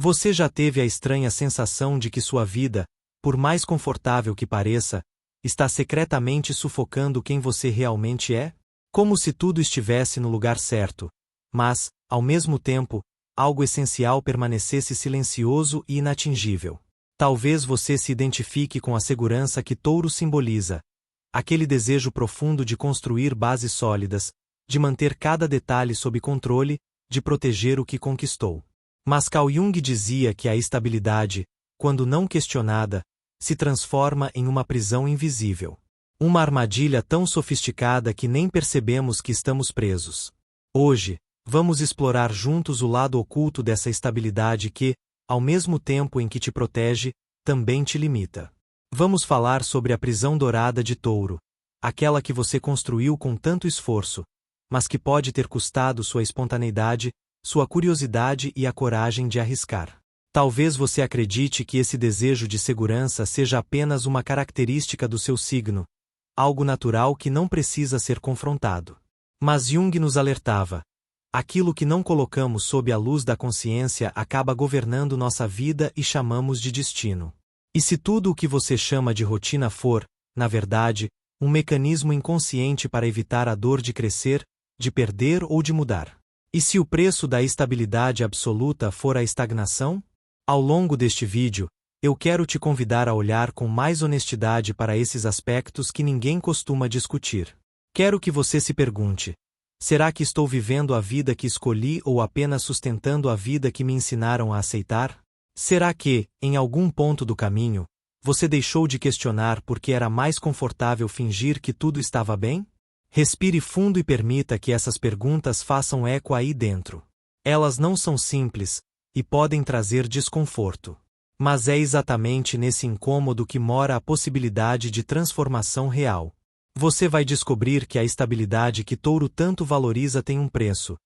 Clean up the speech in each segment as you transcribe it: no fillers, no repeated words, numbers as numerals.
Você já teve a estranha sensação de que sua vida, por mais confortável que pareça, está secretamente sufocando quem você realmente é? Como se tudo estivesse no lugar certo, mas, ao mesmo tempo, algo essencial permanecesse silencioso e inatingível. Talvez você se identifique com a segurança que Touro simboliza, aquele desejo profundo de construir bases sólidas, de manter cada detalhe sob controle, de proteger o que conquistou. Mas Carl Jung dizia que a estabilidade, quando não questionada, se transforma em uma prisão invisível. Uma armadilha tão sofisticada que nem percebemos que estamos presos. Hoje, vamos explorar juntos o lado oculto dessa estabilidade que, ao mesmo tempo em que te protege, também te limita. Vamos falar sobre a prisão dourada de Touro, aquela que você construiu com tanto esforço, mas que pode ter custado sua espontaneidade, sua curiosidade e a coragem de arriscar. Talvez você acredite que esse desejo de segurança seja apenas uma característica do seu signo, algo natural que não precisa ser confrontado. Mas Jung nos alertava: aquilo que não colocamos sob a luz da consciência acaba governando nossa vida e chamamos de destino. E se tudo o que você chama de rotina for, na verdade, um mecanismo inconsciente para evitar a dor de crescer, de perder ou de mudar? E se o preço da estabilidade absoluta for a estagnação? Ao longo deste vídeo, eu quero te convidar a olhar com mais honestidade para esses aspectos que ninguém costuma discutir. Quero que você se pergunte: será que estou vivendo a vida que escolhi ou apenas sustentando a vida que me ensinaram a aceitar? Será que, em algum ponto do caminho, você deixou de questionar porque era mais confortável fingir que tudo estava bem? Respire fundo e permita que essas perguntas façam eco aí dentro. Elas não são simples e podem trazer desconforto. Mas é exatamente nesse incômodo que mora a possibilidade de transformação real. Você vai descobrir que a estabilidade que Touro tanto valoriza tem um preço.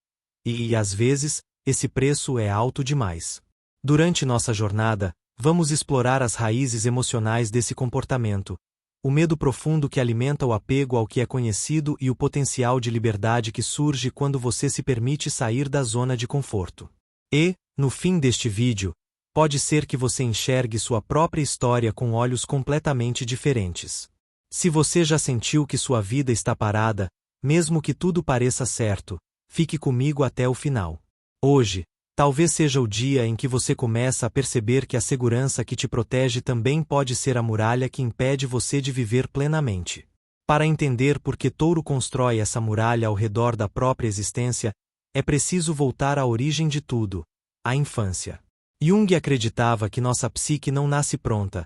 E, às vezes, esse preço é alto demais. Durante nossa jornada, vamos explorar as raízes emocionais desse comportamento, o medo profundo que alimenta o apego ao que é conhecido e o potencial de liberdade que surge quando você se permite sair da zona de conforto. E, no fim deste vídeo, pode ser que você enxergue sua própria história com olhos completamente diferentes. Se você já sentiu que sua vida está parada, mesmo que tudo pareça certo, fique comigo até o final. Hoje, talvez seja o dia em que você começa a perceber que a segurança que te protege também pode ser a muralha que impede você de viver plenamente. Para entender por que Touro constrói essa muralha ao redor da própria existência, é preciso voltar à origem de tudo, a infância. Jung acreditava que nossa psique não nasce pronta,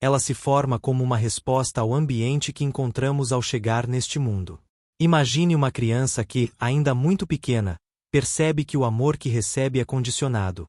ela se forma como uma resposta ao ambiente que encontramos ao chegar neste mundo. Imagine uma criança que, ainda muito pequena, percebe que o amor que recebe é condicionado.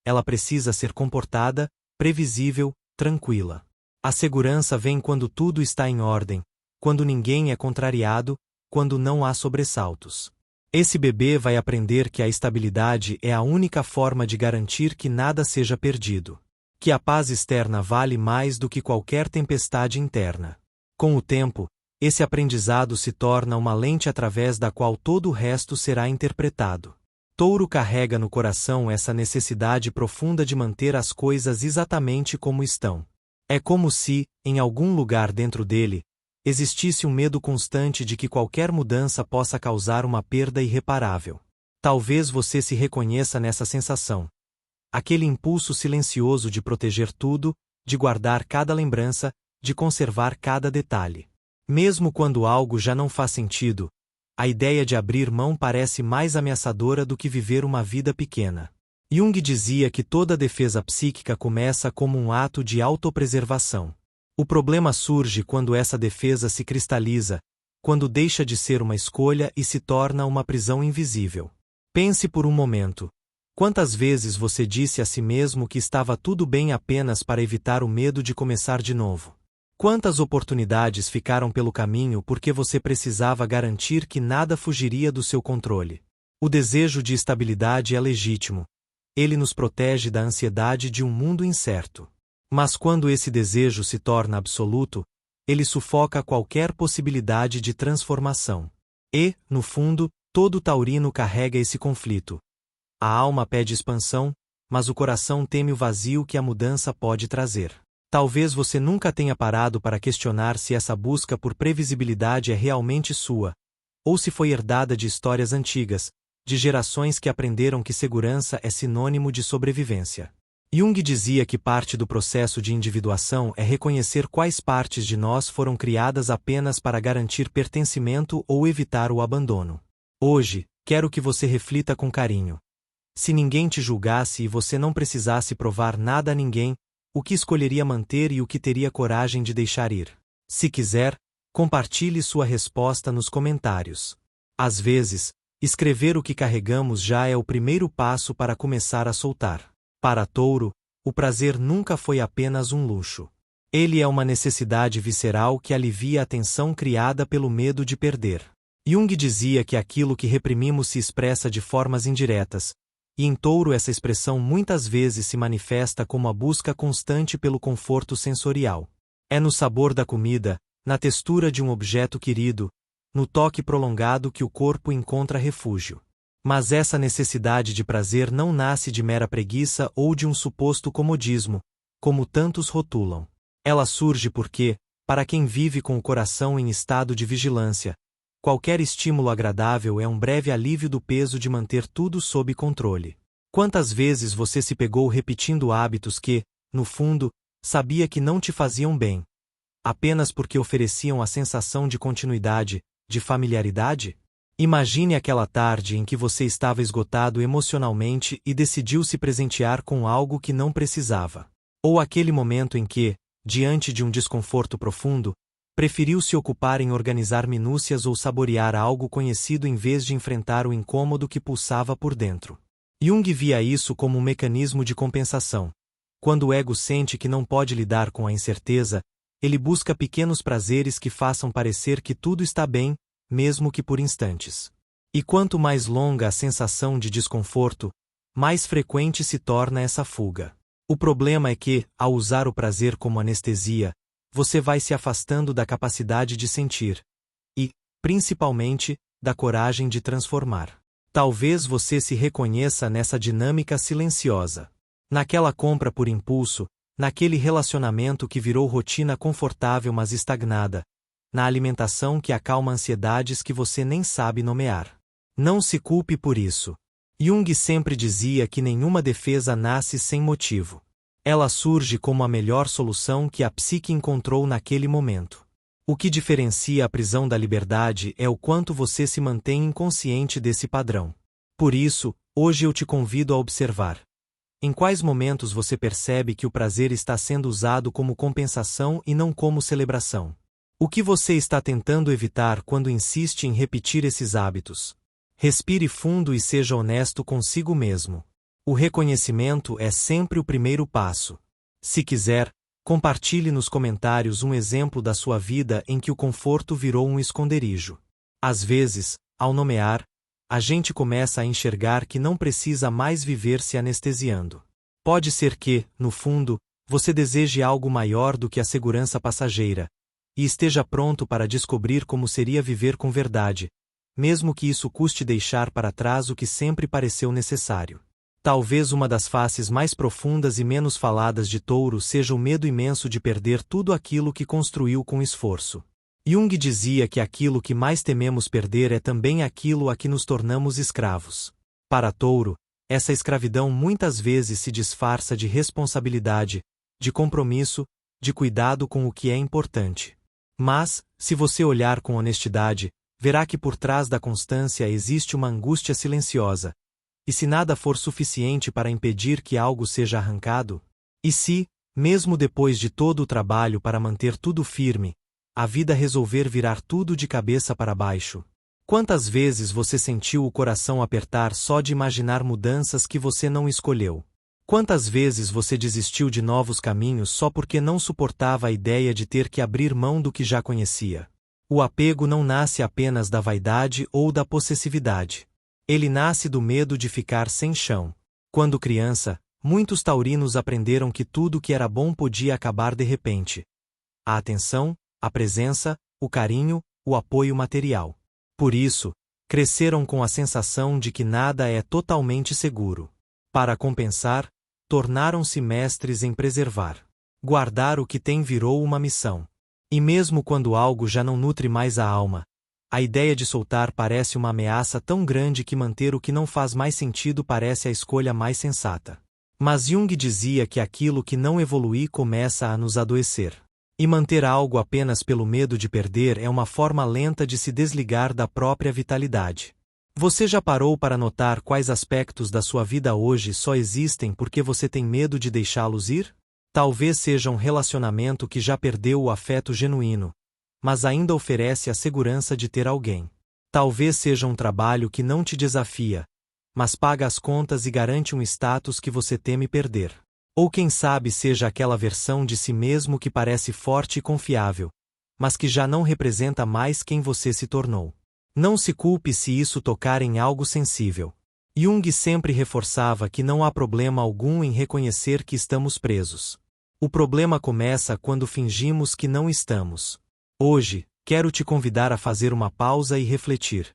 Ela precisa ser comportada, previsível, tranquila. A segurança vem quando tudo está em ordem, quando ninguém é contrariado, quando não há sobressaltos. Esse bebê vai aprender que a estabilidade é a única forma de garantir que nada seja perdido. Que a paz externa vale mais do que qualquer tempestade interna. Com o tempo, esse aprendizado se torna uma lente através da qual todo o resto será interpretado. Touro carrega no coração essa necessidade profunda de manter as coisas exatamente como estão. É como se, em algum lugar dentro dele, existisse um medo constante de que qualquer mudança possa causar uma perda irreparável. Talvez você se reconheça nessa sensação. Aquele impulso silencioso de proteger tudo, de guardar cada lembrança, de conservar cada detalhe. Mesmo quando algo já não faz sentido, a ideia de abrir mão parece mais ameaçadora do que viver uma vida pequena. Jung dizia que toda defesa psíquica começa como um ato de autopreservação. O problema surge quando essa defesa se cristaliza, quando deixa de ser uma escolha e se torna uma prisão invisível. Pense por um momento. Quantas vezes você disse a si mesmo que estava tudo bem apenas para evitar o medo de começar de novo? Quantas oportunidades ficaram pelo caminho porque você precisava garantir que nada fugiria do seu controle? O desejo de estabilidade é legítimo. Ele nos protege da ansiedade de um mundo incerto. Mas quando esse desejo se torna absoluto, ele sufoca qualquer possibilidade de transformação. E, no fundo, todo taurino carrega esse conflito. A alma pede expansão, mas o coração teme o vazio que a mudança pode trazer. Talvez você nunca tenha parado para questionar se essa busca por previsibilidade é realmente sua, ou se foi herdada de histórias antigas, de gerações que aprenderam que segurança é sinônimo de sobrevivência. Jung dizia que parte do processo de individuação é reconhecer quais partes de nós foram criadas apenas para garantir pertencimento ou evitar o abandono. Hoje, quero que você reflita com carinho. Se ninguém te julgasse e você não precisasse provar nada a ninguém, o que escolheria manter e o que teria coragem de deixar ir? Se quiser, compartilhe sua resposta nos comentários. Às vezes, escrever o que carregamos já é o primeiro passo para começar a soltar. Para Touro, o prazer nunca foi apenas um luxo. Ele é uma necessidade visceral que alivia a tensão criada pelo medo de perder. Jung dizia que aquilo que reprimimos se expressa de formas indiretas, e em Touro essa expressão muitas vezes se manifesta como a busca constante pelo conforto sensorial. É no sabor da comida, na textura de um objeto querido, no toque prolongado que o corpo encontra refúgio. Mas essa necessidade de prazer não nasce de mera preguiça ou de um suposto comodismo, como tantos rotulam. Ela surge porque, para quem vive com o coração em estado de vigilância, qualquer estímulo agradável é um breve alívio do peso de manter tudo sob controle. Quantas vezes você se pegou repetindo hábitos que, no fundo, sabia que não te faziam bem, apenas porque ofereciam a sensação de continuidade, de familiaridade? Imagine aquela tarde em que você estava esgotado emocionalmente e decidiu se presentear com algo que não precisava. Ou aquele momento em que, diante de um desconforto profundo, preferiu se ocupar em organizar minúcias ou saborear algo conhecido em vez de enfrentar o incômodo que pulsava por dentro. Jung via isso como um mecanismo de compensação. Quando o ego sente que não pode lidar com a incerteza, ele busca pequenos prazeres que façam parecer que tudo está bem, mesmo que por instantes. E quanto mais longa a sensação de desconforto, mais frequente se torna essa fuga. O problema é que, ao usar o prazer como anestesia, você vai se afastando da capacidade de sentir e, principalmente, da coragem de transformar. Talvez você se reconheça nessa dinâmica silenciosa. Naquela compra por impulso, naquele relacionamento que virou rotina confortável mas estagnada, na alimentação que acalma ansiedades que você nem sabe nomear. Não se culpe por isso. Jung sempre dizia que nenhuma defesa nasce sem motivo. Ela surge como a melhor solução que a psique encontrou naquele momento. O que diferencia a prisão da liberdade é o quanto você se mantém inconsciente desse padrão. Por isso, hoje eu te convido a observar. Em quais momentos você percebe que o prazer está sendo usado como compensação e não como celebração? O que você está tentando evitar quando insiste em repetir esses hábitos? Respire fundo e seja honesto consigo mesmo. O reconhecimento é sempre o primeiro passo. Se quiser, compartilhe nos comentários um exemplo da sua vida em que o conforto virou um esconderijo. Às vezes, ao nomear, a gente começa a enxergar que não precisa mais viver se anestesiando. Pode ser que, no fundo, você deseje algo maior do que a segurança passageira, e esteja pronto para descobrir como seria viver com verdade, mesmo que isso custe deixar para trás o que sempre pareceu necessário. Talvez uma das faces mais profundas e menos faladas de Touro seja o medo imenso de perder tudo aquilo que construiu com esforço. Jung dizia que aquilo que mais tememos perder é também aquilo a que nos tornamos escravos. Para Touro, essa escravidão muitas vezes se disfarça de responsabilidade, de compromisso, de cuidado com o que é importante. Mas, se você olhar com honestidade, verá que por trás da constância existe uma angústia silenciosa. E se nada for suficiente para impedir que algo seja arrancado? E se, mesmo depois de todo o trabalho para manter tudo firme, a vida resolver virar tudo de cabeça para baixo? Quantas vezes você sentiu o coração apertar só de imaginar mudanças que você não escolheu? Quantas vezes você desistiu de novos caminhos só porque não suportava a ideia de ter que abrir mão do que já conhecia? O apego não nasce apenas da vaidade ou da possessividade. Ele nasce do medo de ficar sem chão. Quando criança, muitos taurinos aprenderam que tudo que era bom podia acabar de repente. A atenção, a presença, o carinho, o apoio material. Por isso, cresceram com a sensação de que nada é totalmente seguro. Para compensar, tornaram-se mestres em preservar. Guardar o que tem virou uma missão. E mesmo quando algo já não nutre mais a alma, a ideia de soltar parece uma ameaça tão grande que manter o que não faz mais sentido parece a escolha mais sensata. Mas Jung dizia que aquilo que não evolui começa a nos adoecer. E manter algo apenas pelo medo de perder é uma forma lenta de se desligar da própria vitalidade. Você já parou para notar quais aspectos da sua vida hoje só existem porque você tem medo de deixá-los ir? Talvez seja um relacionamento que já perdeu o afeto genuíno, mas ainda oferece a segurança de ter alguém. Talvez seja um trabalho que não te desafia, mas paga as contas e garante um status que você teme perder. Ou quem sabe seja aquela versão de si mesmo que parece forte e confiável, mas que já não representa mais quem você se tornou. Não se culpe se isso tocar em algo sensível. Jung sempre reforçava que não há problema algum em reconhecer que estamos presos. O problema começa quando fingimos que não estamos. Hoje, quero te convidar a fazer uma pausa e refletir.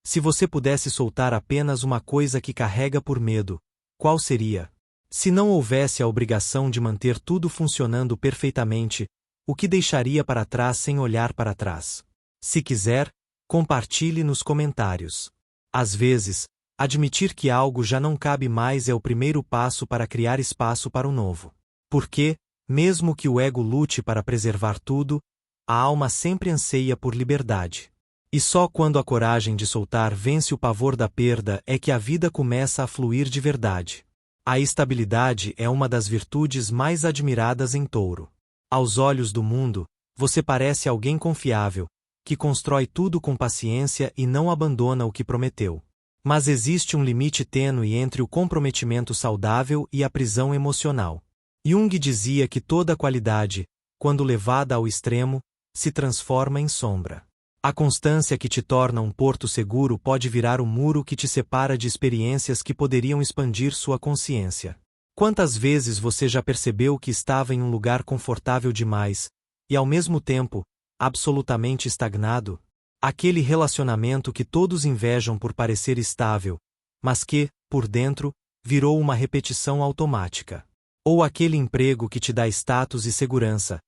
Se você pudesse soltar apenas uma coisa que carrega por medo, qual seria? Se não houvesse a obrigação de manter tudo funcionando perfeitamente, o que deixaria para trás sem olhar para trás? Se quiser, compartilhe nos comentários. Às vezes, admitir que algo já não cabe mais é o primeiro passo para criar espaço para o novo. Porque, mesmo que o ego lute para preservar tudo, a alma sempre anseia por liberdade. E só quando a coragem de soltar vence o pavor da perda é que a vida começa a fluir de verdade. A estabilidade é uma das virtudes mais admiradas em Touro. Aos olhos do mundo, você parece alguém confiável, que constrói tudo com paciência e não abandona o que prometeu. Mas existe um limite tênue entre o comprometimento saudável e a prisão emocional. Jung dizia que toda qualidade, quando levada ao extremo, se transforma em sombra. A constância que te torna um porto seguro pode virar o muro que te separa de experiências que poderiam expandir sua consciência. Quantas vezes você já percebeu que estava em um lugar confortável demais, e ao mesmo tempo, absolutamente estagnado? Aquele relacionamento que todos invejam por parecer estável, mas que, por dentro, virou uma repetição automática. Ou aquele emprego que te dá status e segurança,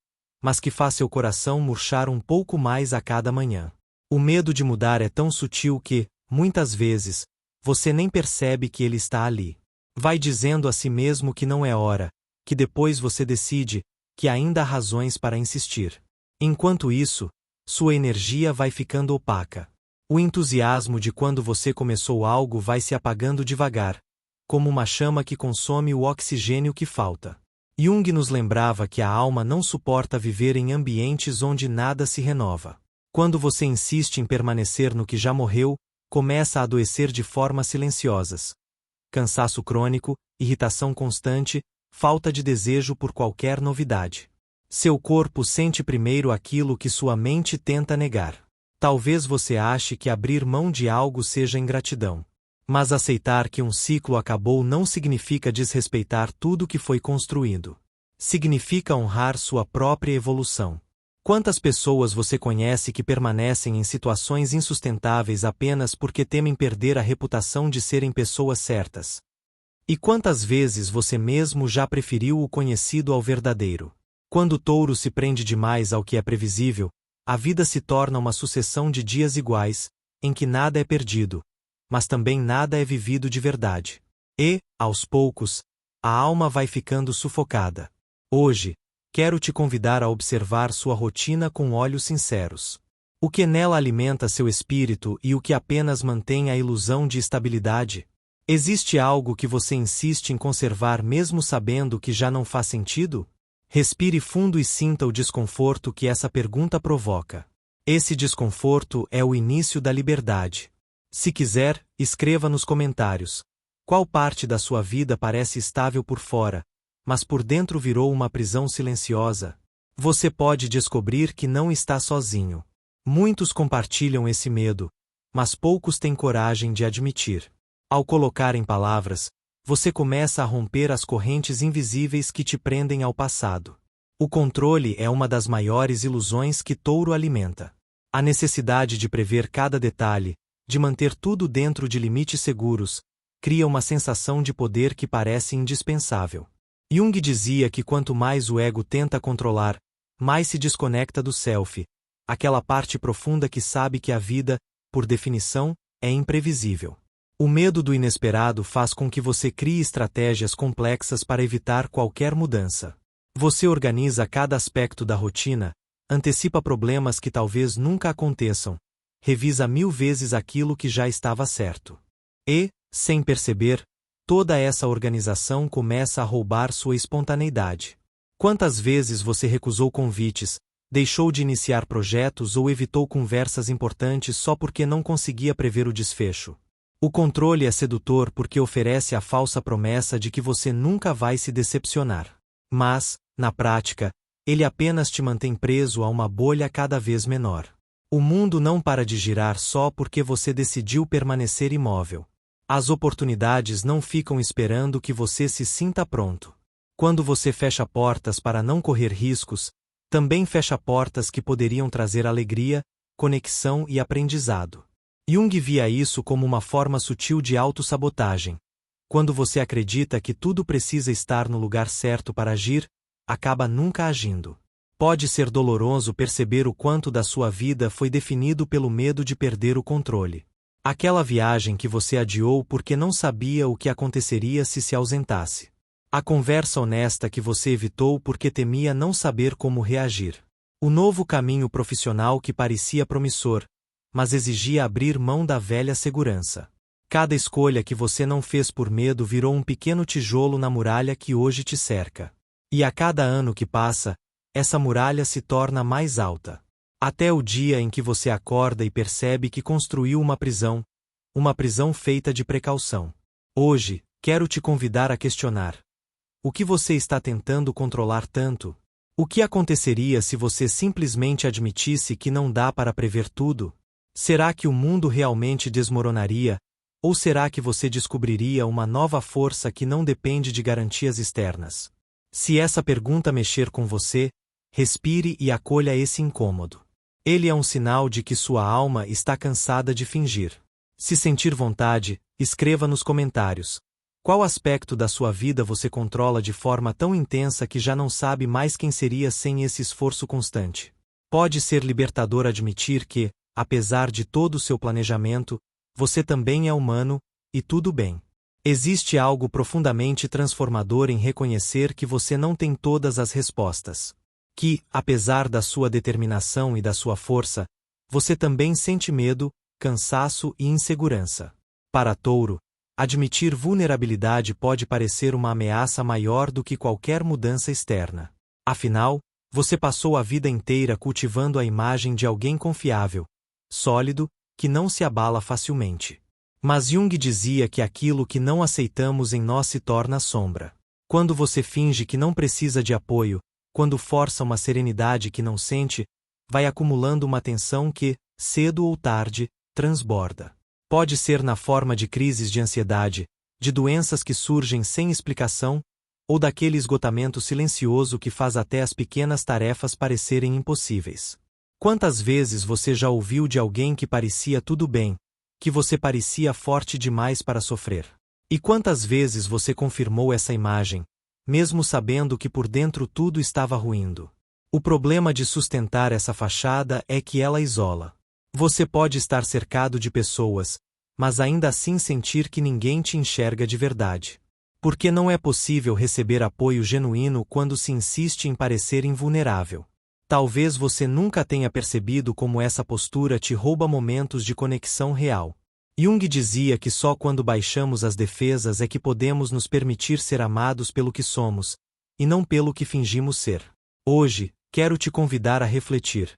mas que faz seu coração murchar um pouco mais a cada manhã. O medo de mudar é tão sutil que, muitas vezes, você nem percebe que ele está ali. Vai dizendo a si mesmo que não é hora, que depois você decide, que ainda há razões para insistir. Enquanto isso, sua energia vai ficando opaca. O entusiasmo de quando você começou algo vai se apagando devagar, como uma chama que consome o oxigênio que falta. Jung nos lembrava que a alma não suporta viver em ambientes onde nada se renova. Quando você insiste em permanecer no que já morreu, começa a adoecer de formas silenciosas. Cansaço crônico, irritação constante, falta de desejo por qualquer novidade. Seu corpo sente primeiro aquilo que sua mente tenta negar. Talvez você ache que abrir mão de algo seja ingratidão. Mas aceitar que um ciclo acabou não significa desrespeitar tudo que foi construído. Significa honrar sua própria evolução. Quantas pessoas você conhece que permanecem em situações insustentáveis apenas porque temem perder a reputação de serem pessoas certas? E quantas vezes você mesmo já preferiu o conhecido ao verdadeiro? Quando o touro se prende demais ao que é previsível, a vida se torna uma sucessão de dias iguais, em que nada é perdido, mas também nada é vivido de verdade. E, aos poucos, a alma vai ficando sufocada. Hoje, quero te convidar a observar sua rotina com olhos sinceros. O que nela alimenta seu espírito e o que apenas mantém a ilusão de estabilidade? Existe algo que você insiste em conservar mesmo sabendo que já não faz sentido? Respire fundo e sinta o desconforto que essa pergunta provoca. Esse desconforto é o início da liberdade. Se quiser, escreva nos comentários. Qual parte da sua vida parece estável por fora, mas por dentro virou uma prisão silenciosa? Você pode descobrir que não está sozinho. Muitos compartilham esse medo, mas poucos têm coragem de admitir. Ao colocar em palavras, você começa a romper as correntes invisíveis que te prendem ao passado. O controle é uma das maiores ilusões que Touro alimenta. A necessidade de prever cada detalhe, de manter tudo dentro de limites seguros, cria uma sensação de poder que parece indispensável. Jung dizia que quanto mais o ego tenta controlar, mais se desconecta do self, aquela parte profunda que sabe que a vida, por definição, é imprevisível. O medo do inesperado faz com que você crie estratégias complexas para evitar qualquer mudança. Você organiza cada aspecto da rotina, antecipa problemas que talvez nunca aconteçam, revisa 1000 vezes aquilo que já estava certo. E, sem perceber, toda essa organização começa a roubar sua espontaneidade. Quantas vezes você recusou convites, deixou de iniciar projetos ou evitou conversas importantes só porque não conseguia prever o desfecho? O controle é sedutor porque oferece a falsa promessa de que você nunca vai se decepcionar. Mas, na prática, ele apenas te mantém preso a uma bolha cada vez menor. O mundo não para de girar só porque você decidiu permanecer imóvel. As oportunidades não ficam esperando que você se sinta pronto. Quando você fecha portas para não correr riscos, também fecha portas que poderiam trazer alegria, conexão e aprendizado. Jung via isso como uma forma sutil de autossabotagem. Quando você acredita que tudo precisa estar no lugar certo para agir, acaba nunca agindo. Pode ser doloroso perceber o quanto da sua vida foi definido pelo medo de perder o controle. Aquela viagem que você adiou porque não sabia o que aconteceria se ausentasse. A conversa honesta que você evitou porque temia não saber como reagir. O novo caminho profissional que parecia promissor, mas exigia abrir mão da velha segurança. Cada escolha que você não fez por medo virou um pequeno tijolo na muralha que hoje te cerca. E a cada ano que passa, essa muralha se torna mais alta. Até o dia em que você acorda e percebe que construiu uma prisão feita de precaução. Hoje, quero te convidar a questionar. O que você está tentando controlar tanto? O que aconteceria se você simplesmente admitisse que não dá para prever tudo? Será que o mundo realmente desmoronaria? Ou será que você descobriria uma nova força que não depende de garantias externas? Se essa pergunta mexer com você, respire e acolha esse incômodo. Ele é um sinal de que sua alma está cansada de fingir. Se sentir vontade, escreva nos comentários. Qual aspecto da sua vida você controla de forma tão intensa que já não sabe mais quem seria sem esse esforço constante? Pode ser libertador admitir que, apesar de todo o seu planejamento, você também é humano, e tudo bem. Existe algo profundamente transformador em reconhecer que você não tem todas as respostas. Que, apesar da sua determinação e da sua força, você também sente medo, cansaço e insegurança. Para Touro, admitir vulnerabilidade pode parecer uma ameaça maior do que qualquer mudança externa. Afinal, você passou a vida inteira cultivando a imagem de alguém confiável, sólido, que não se abala facilmente. Mas Jung dizia que aquilo que não aceitamos em nós se torna sombra. Quando você finge que não precisa de apoio, quando força uma serenidade que não sente, vai acumulando uma tensão que, cedo ou tarde, transborda. Pode ser na forma de crises de ansiedade, de doenças que surgem sem explicação, ou daquele esgotamento silencioso que faz até as pequenas tarefas parecerem impossíveis. Quantas vezes você já ouviu de alguém que parecia tudo bem, que você parecia forte demais para sofrer? E quantas vezes você confirmou essa imagem, mesmo sabendo que por dentro tudo estava ruindo? O problema de sustentar essa fachada é que ela isola. Você pode estar cercado de pessoas, mas ainda assim sentir que ninguém te enxerga de verdade. Porque não é possível receber apoio genuíno quando se insiste em parecer invulnerável. Talvez você nunca tenha percebido como essa postura te rouba momentos de conexão real. Jung dizia que só quando baixamos as defesas é que podemos nos permitir ser amados pelo que somos, e não pelo que fingimos ser. Hoje, quero te convidar a refletir.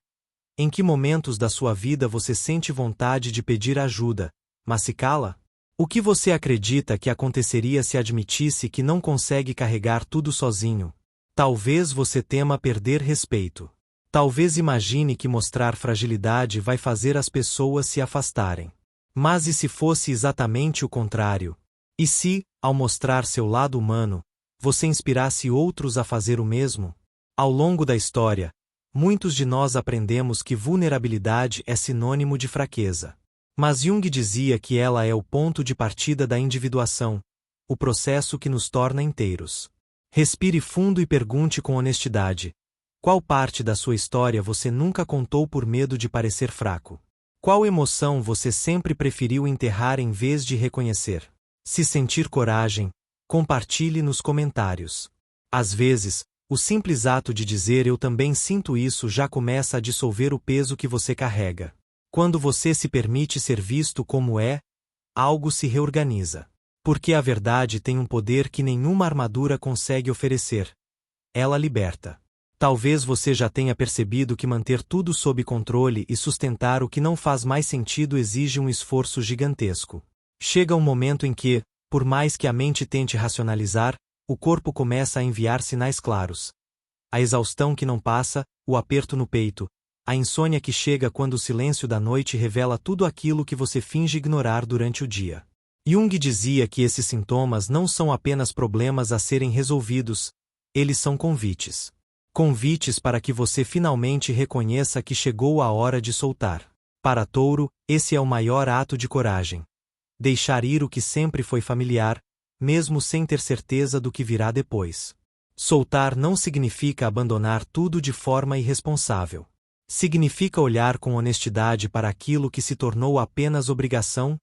Em que momentos da sua vida você sente vontade de pedir ajuda, mas se cala? O que você acredita que aconteceria se admitisse que não consegue carregar tudo sozinho? Talvez você tema perder respeito. Talvez imagine que mostrar fragilidade vai fazer as pessoas se afastarem. Mas e se fosse exatamente o contrário? E se, ao mostrar seu lado humano, você inspirasse outros a fazer o mesmo? Ao longo da história, muitos de nós aprendemos que vulnerabilidade é sinônimo de fraqueza. Mas Jung dizia que ela é o ponto de partida da individuação, o processo que nos torna inteiros. Respire fundo e pergunte com honestidade: qual parte da sua história você nunca contou por medo de parecer fraco? Qual emoção você sempre preferiu enterrar em vez de reconhecer? Se sentir coragem, compartilhe nos comentários. Às vezes, o simples ato de dizer "eu também sinto isso" já começa a dissolver o peso que você carrega. Quando você se permite ser visto como é, algo se reorganiza. Porque a verdade tem um poder que nenhuma armadura consegue oferecer. Ela liberta. Talvez você já tenha percebido que manter tudo sob controle e sustentar o que não faz mais sentido exige um esforço gigantesco. Chega um momento em que, por mais que a mente tente racionalizar, o corpo começa a enviar sinais claros. A exaustão que não passa, o aperto no peito, a insônia que chega quando o silêncio da noite revela tudo aquilo que você finge ignorar durante o dia. Jung dizia que esses sintomas não são apenas problemas a serem resolvidos, eles são convites. Convites para que você finalmente reconheça que chegou a hora de soltar. Para Touro, esse é o maior ato de coragem. Deixar ir o que sempre foi familiar, mesmo sem ter certeza do que virá depois. Soltar não significa abandonar tudo de forma irresponsável. Significa olhar com honestidade para aquilo que se tornou apenas obrigação,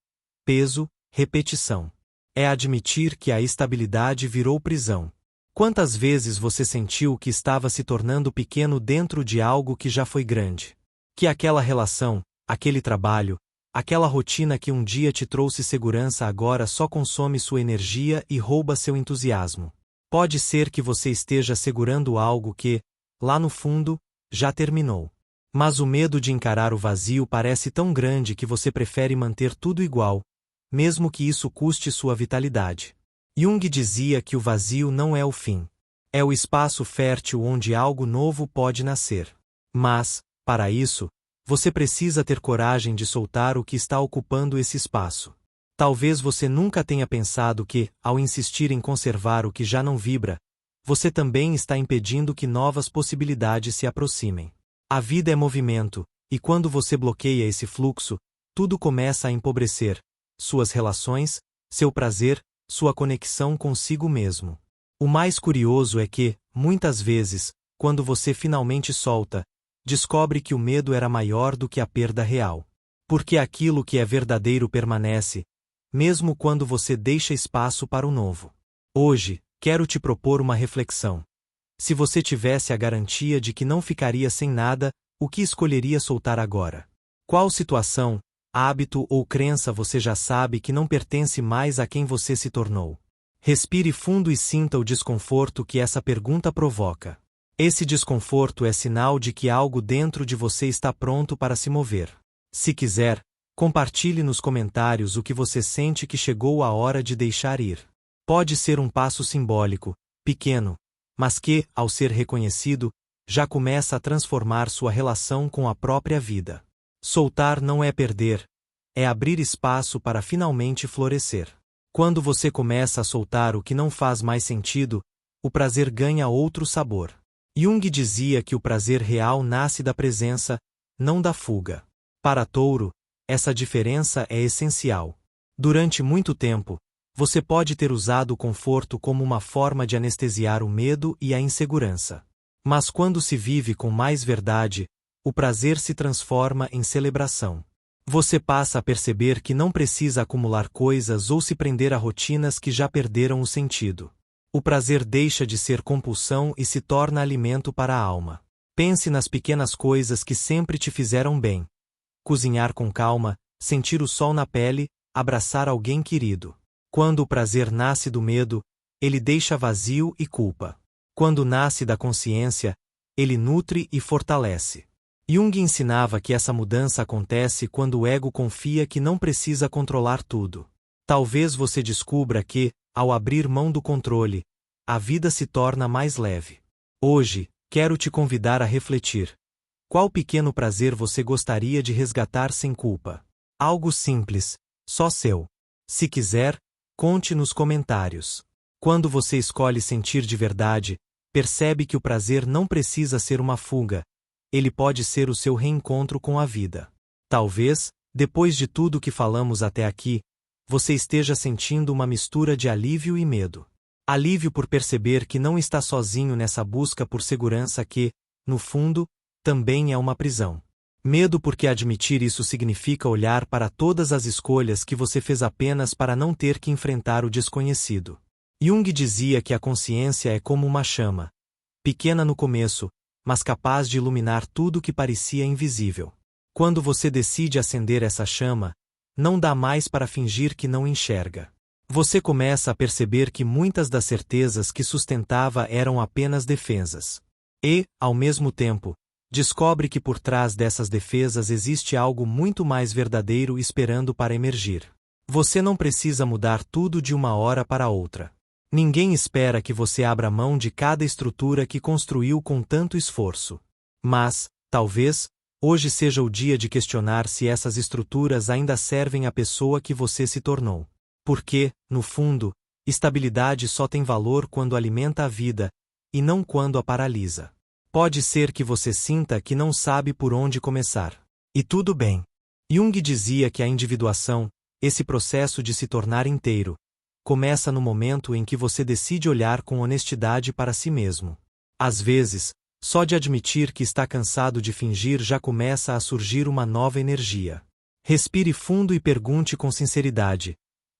peso, repetição. É admitir que a estabilidade virou prisão. Quantas vezes você sentiu que estava se tornando pequeno dentro de algo que já foi grande? Que aquela relação, aquele trabalho, aquela rotina que um dia te trouxe segurança agora só consome sua energia e rouba seu entusiasmo. Pode ser que você esteja segurando algo que, lá no fundo, já terminou. Mas o medo de encarar o vazio parece tão grande que você prefere manter tudo igual, mesmo que isso custe sua vitalidade. Jung dizia que o vazio não é o fim. É o espaço fértil onde algo novo pode nascer. Mas, para isso, você precisa ter coragem de soltar o que está ocupando esse espaço. Talvez você nunca tenha pensado que, ao insistir em conservar o que já não vibra, você também está impedindo que novas possibilidades se aproximem. A vida é movimento, e quando você bloqueia esse fluxo, tudo começa a empobrecer: suas relações, seu prazer, sua conexão consigo mesmo. O mais curioso é que, muitas vezes, quando você finalmente solta, descobre que o medo era maior do que a perda real. Porque aquilo que é verdadeiro permanece, mesmo quando você deixa espaço para o novo. Hoje, quero te propor uma reflexão. Se você tivesse a garantia de que não ficaria sem nada, o que escolheria soltar agora? Qual situação, hábito ou crença você já sabe que não pertence mais a quem você se tornou? Respire fundo e sinta o desconforto que essa pergunta provoca. Esse desconforto é sinal de que algo dentro de você está pronto para se mover. Se quiser, compartilhe nos comentários o que você sente que chegou a hora de deixar ir. Pode ser um passo simbólico, pequeno, mas que, ao ser reconhecido, já começa a transformar sua relação com a própria vida. Soltar não é perder, é abrir espaço para finalmente florescer. Quando você começa a soltar o que não faz mais sentido, o prazer ganha outro sabor. Jung dizia que o prazer real nasce da presença, não da fuga. Para Touro, essa diferença é essencial. Durante muito tempo, você pode ter usado o conforto como uma forma de anestesiar o medo e a insegurança. Mas quando se vive com mais verdade, o prazer se transforma em celebração. Você passa a perceber que não precisa acumular coisas ou se prender a rotinas que já perderam o sentido. O prazer deixa de ser compulsão e se torna alimento para a alma. Pense nas pequenas coisas que sempre te fizeram bem. Cozinhar com calma, sentir o sol na pele, abraçar alguém querido. Quando o prazer nasce do medo, ele deixa vazio e culpa. Quando nasce da consciência, ele nutre e fortalece. Jung ensinava que essa mudança acontece quando o ego confia que não precisa controlar tudo. Talvez você descubra que, ao abrir mão do controle, a vida se torna mais leve. Hoje, quero te convidar a refletir. Qual pequeno prazer você gostaria de resgatar sem culpa? Algo simples, só seu. Se quiser, conte nos comentários. Quando você escolhe sentir de verdade, percebe que o prazer não precisa ser uma fuga. Ele pode ser o seu reencontro com a vida. Talvez, Depois de tudo que falamos até aqui, você esteja sentindo uma mistura de alívio e medo. Alívio por perceber que não está sozinho nessa busca por segurança que, no fundo, também é uma prisão. Medo porque admitir isso significa olhar para todas as escolhas que você fez apenas para não ter que enfrentar o desconhecido. Jung dizia que a consciência é como uma chama, pequena no começo, mas capaz de iluminar tudo que parecia invisível. Quando você decide acender essa chama, não dá mais para fingir que não enxerga. Você começa a perceber que muitas das certezas que sustentava eram apenas defesas. E, ao mesmo tempo, descobre que por trás dessas defesas existe algo muito mais verdadeiro esperando para emergir. Você não precisa mudar tudo de uma hora para outra. Ninguém espera que você abra mão de cada estrutura que construiu com tanto esforço. Mas, talvez, hoje seja o dia de questionar se essas estruturas ainda servem à pessoa que você se tornou. Porque, no fundo, estabilidade só tem valor quando alimenta a vida, e não quando a paralisa. Pode ser que você sinta que não sabe por onde começar. E tudo bem. Jung dizia que a individuação, esse processo de se tornar inteiro, começa no momento em que você decide olhar com honestidade para si mesmo. Às vezes, só de admitir que está cansado de fingir já começa a surgir uma nova energia. Respire fundo e pergunte com sinceridade: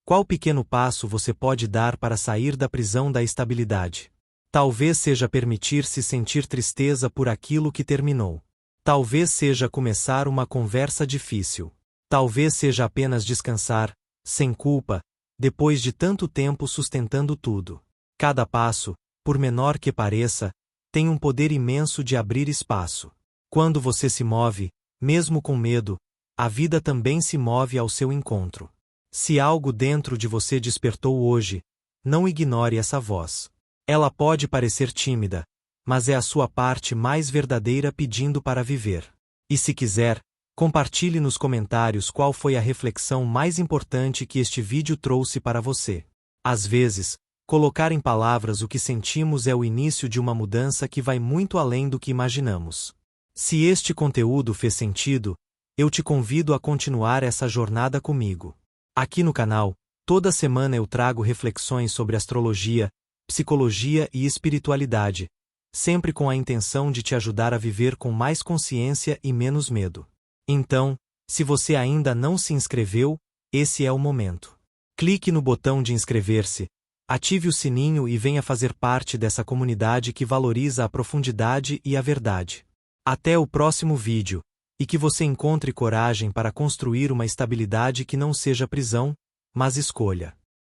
qual pequeno passo você pode dar para sair da prisão da estabilidade? Talvez seja permitir-se sentir tristeza por aquilo que terminou. Talvez seja começar uma conversa difícil. Talvez seja apenas descansar, sem culpa, depois de tanto tempo sustentando tudo. Cada passo, por menor que pareça, tem um poder imenso de abrir espaço. Quando você se move, mesmo com medo, a vida também se move ao seu encontro. Se algo dentro de você despertou hoje, não ignore essa voz. Ela pode parecer tímida, mas é a sua parte mais verdadeira pedindo para viver. E se quiser, compartilhe nos comentários qual foi a reflexão mais importante que este vídeo trouxe para você. Às vezes, colocar em palavras o que sentimos é o início de uma mudança que vai muito além do que imaginamos. Se este conteúdo fez sentido, eu te convido a continuar essa jornada comigo. Aqui no canal, toda semana eu trago reflexões sobre astrologia, psicologia e espiritualidade, sempre com a intenção de te ajudar a viver com mais consciência e menos medo. Então, se você ainda não se inscreveu, esse é o momento. Clique no botão de inscrever-se, ative o sininho e venha fazer parte dessa comunidade que valoriza a profundidade e a verdade. Até o próximo vídeo, e que você encontre coragem para construir uma estabilidade que não seja prisão, mas escolha.